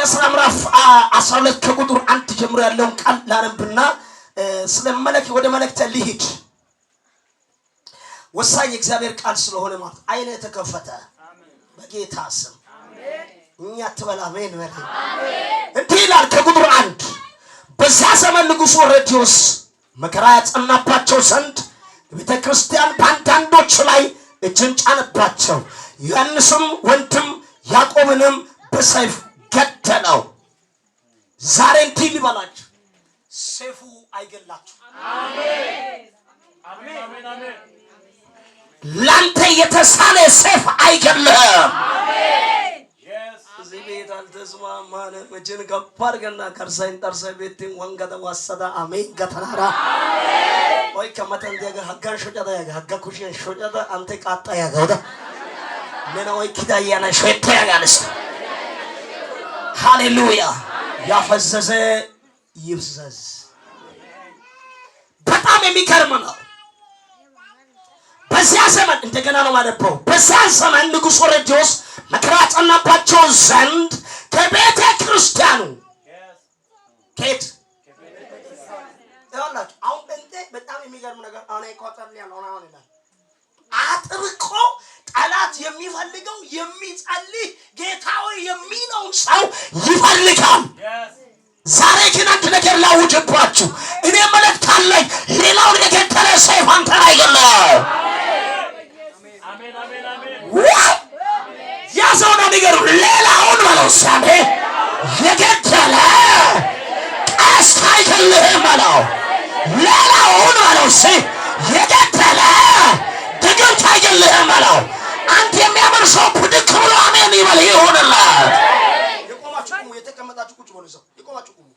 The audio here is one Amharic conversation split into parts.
ሐዋርያት ሥራ ምዕራፍ 12 ከቁጥር 1 ጀምሮ ያለውን ቃል ላነብና ስለመለክ ወደ መልእክት ልሂድ። ወሳኝ እግዚአብሔር ቃል ስለሆነ ማለት አይነ ተከፈተ በጌታ ስም አሜን። እኛ ተበላ አሜን በል አሜን። እንዲህ ይላል ከቁጥር 1 በዛ ዘመን ንጉሡ ሄሮድዮስ መከራ ያጸናባቸው ዘንድ ቤተ ክርስቲያን በአንዳንዶች ላይ እጁን ጫነባቸው። ዮሐንስም ወንድም ያዕቆብንም በሰይፍ ገደለው። ዛሬ እንዲህ ልበላችሁ ሰይፉ አይገላችሁ። አሜን አሜን አሜን። ላንተ የተሳለ ሰይፍ አይገልህም። አሜን እዚህ ቤት አልተስማማን መቼን ከባድ ገና ከርሳይን ጠርሳይ ቤትን ወንገተ ዋሰዳ አሜን ገተራራ አሜን ወይ ከመተን ደገ ሀጋን ሾጨዳ ያጋ ሀጋ ኩሽን ሾጨዳ አንተ ቃጣ ያጋውዳ ለና ወይ ኪዳያና ሾይታ ያጋለስ ሃሌሉያ ያፈዘዘ ይፍዘዝ። በጣም የሚገርም ነው። በዚያ ዘመን እንደገና ነው ማለት ነው። በዚያ ዘመን ንጉሡ ሄሮድዮስ መከራ ያጸናባቸው ዘንድ ከቤተ ክርስቲያኑ ከቤተ ክርስቲያኑ አሁን በጣም የሚገርም ነገር አሁን ይቆጠር ያለው አሁን ይላል አጥብቆ ጠላት የሚፈልገው የሚጸልይ ጌታው የሚለው ሰው ይፈልጋል። ዛሬ ግን አንድ ነገር ላውጅባችሁ እኔ መልእክት አለኝ። ሌላው ነገር ሰይፍ አንተ ላይ የለም። አሜን አሜን አሜን። ያዘው ነገር ሌላውን ማለት ሳሜ የገደለ ቀስት አይገልህም ማለት ሌላውን ማለት የገደለ ድግምት አይገልህም ማለት አንተ የሚያምር ሰው ብድግ ብሎ አሜን ይበል ይሁንልህ። የቆማችሁ ቁሙ፣ የተቀመጣችሁ ቁጭ በሉ። ሰው የቆማችሁ ቁሙ።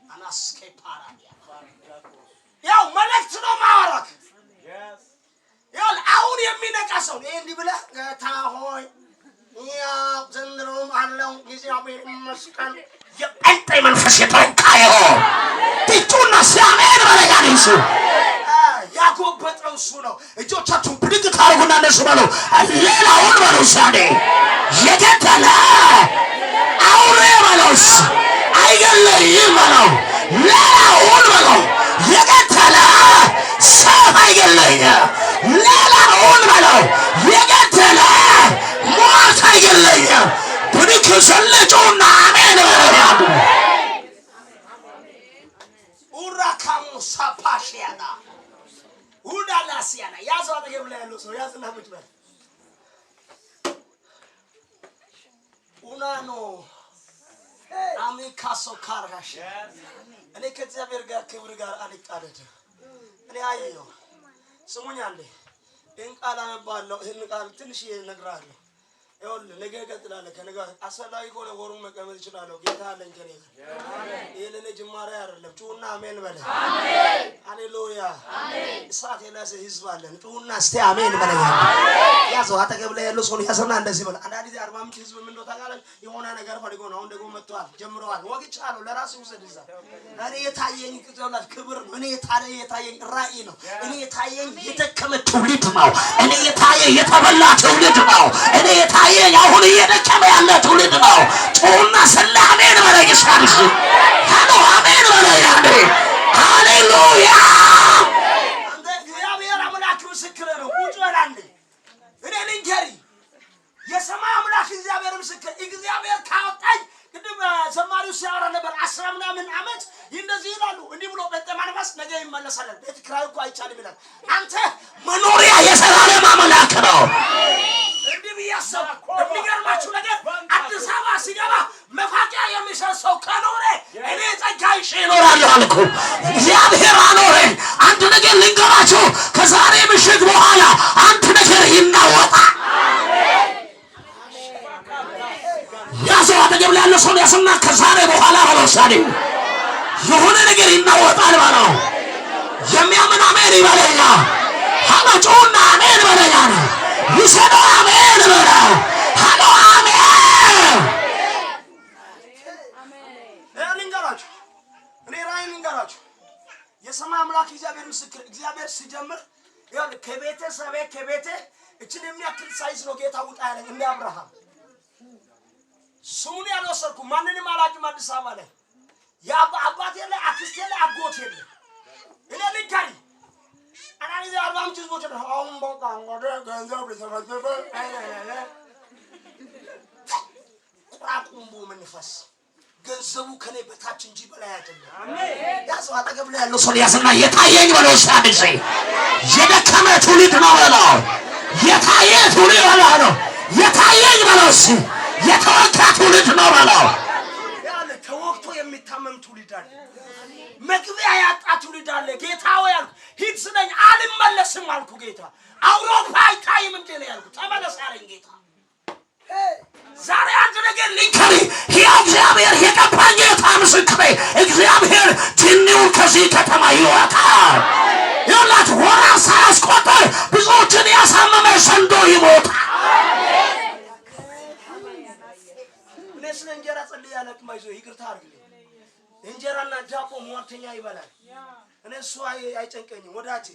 አናስከ ፓራዲያ ያው መልእክት ነው ማወራክ ያው አሁን የሚነቃ ሰው ይሄ እንዲህ ብለህ ጌታ ሆይ ያው ዘንድሮም አለው እግዚአብሔር ይመስገን የጴንጤ መንፈስ የተወካየ ቢቱና ሲያሜን በለጋንሱ ያጎበጠው እሱ ነው። እጆቻችሁን ብድግ ታርጉና እንደሱ በሉ ሌላውን በሉ ሳኔ የገደለ አውሬ በሉስ አይገለይም በለው ሌላውን በሉ የገደለ ሰው አይገለይም ሌላውን በለው የገደለ ሞት አይገለይም። ብድግ ዘልጩና አሜን በሉ ኡራካሙ ሳፓሽያና ውዳላሲያና ያዘው አጠገብ ላይ ያለው ሰው ያዝና ቁጭ በል ኡናኖ አሜካሶ ካርጋሽ እኔ ከእግዚአብሔር ጋር ክብር ጋር አልጣደድም። እኔ አየሁ ስሙኝ አንዴ ይህን ቃል አነባለሁ። ይህን ቃል ትንሽ እነግርሃለሁ። ይኸውልህ ነገ እቀጥላለሁ። ከነገ አስፈላጊ ከሆነ ወሩን መቀመጥ እችላለሁ። ጌታ አለኝ ከእኔ ጋር። ይህ ለእኔ ጅማሬ አይደለም። ጩኹና አሜን በለኝ። ሃሌሉያ እሳት የላሰ ህዝብ አለን። ጩኹና እስቲ አሜን በለኝ። ያዘው አጠገብ ላይ ያለው ሰው ያዘና እንደዚህ በለው። አንዳንድ ጊዜ 40 ምንጭ ህዝብ ምን እንደው ታውቃለህ የሆነ ነገር ፈልጎ ነው። አሁን ደግሞ መጥቷል ጀምረዋል። ወግቻለሁ ለራሱ ውሰድ እዛ እኔ የታየኝ ክብር እኔ የታየኝ ራእይ ነው። እኔ የታየኝ የደከመ ትውልድ ነው። እኔ የታየኝ የተበላ ትውልድ ነው። እኔ የታየኝ አሁን እየደከመ ያለ ትውልድ ነው። ጩኹና ስለ አሜን በለኝ። ሻርሽ ሃሎ አሜን በለኝ። ሃሌሉያ አንተ እግዚአብሔር አምላክ ምስክር ነው። ቁጭ በል አንዴ እኔ ልንገርህ የሰማይ አምላክ እግዚአብሔር ምስክር እግዚአብሔር ካወጣኝ ቅድም ዘማሪው ሲያወራ ነበር 10 ምናምን ዓመት እንደዚህ ይላሉ። እንዲህ ብሎ በተማንማስ ነገ ይመለሳል። ቤት ኪራይ እኮ አይቻልም ይላል። አንተ መኖሪያ የዘላለም አምላክ ነው። እንዲህ ብያሰብ የሚገርማችሁ ነገር አዲስ አበባ ሲገባ መፋቂያ የሚሰሰው ከኖረ እኔ ጸጋይሽ እኖራለሁ አልኩ። እግዚአብሔር አኖረኝ። አንድ ነገር ልንገራችሁ ከዛሬ ምሽት በኋላ አንድ ነገር ይናወጣል። ያዘው አጠገብ ላይ ያለው ሰው ያስና ከዛሬ በኋላ በለውሳኔ የሆነ ነገር ይናወጣል በለው። የሚያምን አሜን ይበለኛ። ሀመጩና አሜን በለኛ ይሰዳ አሜን በለው። ሃሎ አሜን ልንገራችሁ እኔ ራእይ ልንገራችሁ የሰማይ አምላክ እግዚአብሔር ምስክር እግዚአብሔር ሲጀምር ይሁን ከቤቴ እችን የሚያክል ሳይዝ ነው ጌታ ውጣ ያለኝ እንደ አብርሃም ስሙን ያልወሰድኩ ማንንም አላውቅም። አዲስ አበባ ላይ አባቴ ላይ አክስቴ ላይ አጎቴ ላይ እኔ ልንገሪ አናዚ 45 ህዝቦች ነው አሁን በቃ ወደ ገንዘብ ለተመዘበ ቁራቁምቡ መንፈስ ገንዘቡ ከኔ በታች እንጂ በላይ አይደለም። አሜን። ያሰው አጠገብ ላይ ያለው ሰው ያሰና የታየኝ በለው ሳድሴ የደከመ ትውልድ ነው በለው የታየ ትውልድ ነው የታየኝ በለው የተወጋ ትውልድ ነው በለው ያለ ተወግቶ የሚታመም ትውልድ አለ። መግቢያ ያጣ ትውልድ አለ። ጌታ ሆይ አልኩ ሂድ ስለኝ አልመለስም አልኩ። ጌታ አውሮፓ አይታይም እንዴ ነው ያልኩ። ተመለስ አለኝ ጌታ። ዛሬ አንድ ነገር ልንገር ሕያው እግዚአብሔር የቀባኝ ጌታ ምስክሬ እግዚአብሔር ጅኒውን ከዚህ ከተማ ይወጣል። ይኸውላችሁ ወራት ሳያስቆጥር ብዙዎችን ያሳመመ ዘንዶ ይሞታል። እኔ ስለ እንጀራ ጸልዬ አላውቅም። አይዞህ ይቅርታ አድርግልኝ። እንጀራና ዳቦ ሟርተኛ ይበላል። እኔ እሱ አይጨንቀኝም ወዳጄ